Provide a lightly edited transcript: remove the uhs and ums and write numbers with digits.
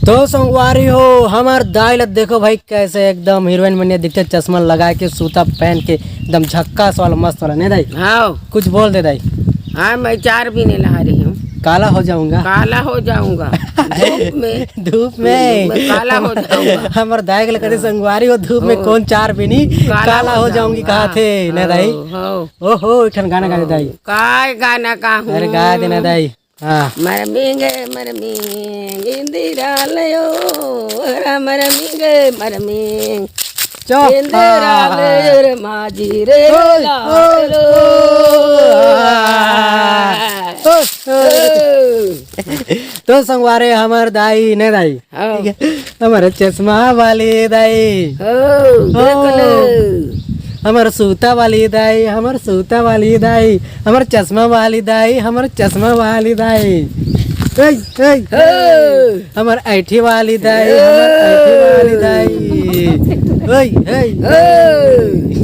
तो संगवारी हो हमार दाइल देखो भाई कैसे एकदम हीरोइन बनिया दिखते, चश्मा लगा के सूता पहन के एकदम झक्कास वाला मस्त वाला। नहीं दाई हाँ कुछ बोल दे दाई। हाँ, मैं चार भी नहीं ला रही हूँ। काला हो जाऊंगा, काला हो जाऊंगा धूप में मैं काला हो जाऊंगा। हमार दाई के कहते संगवारी हो धूप में कौन चार भी नहीं काला हो जाऊंगी कहा थे। नहीं दाई ओहो इठन गाना गा दे दाई। काय गाना का हूँ? अरे गा देना दाई। हाँ मरमिंग इंदिरा लयो मरमिंग चो इंदिरा लयो रे माझी रे लालो। तो संगवारे हमार दाई ने दाई ठीक है, हमारे चश्मा वाली दाई, हमार सूता वाली दाई, हमार सूता वाली दाई, हमार चश्मा वाली दाई, हमार चश्मा वाली दाई, हमार ऐठी वाली दाई, हमार ऐठी वाली दाई।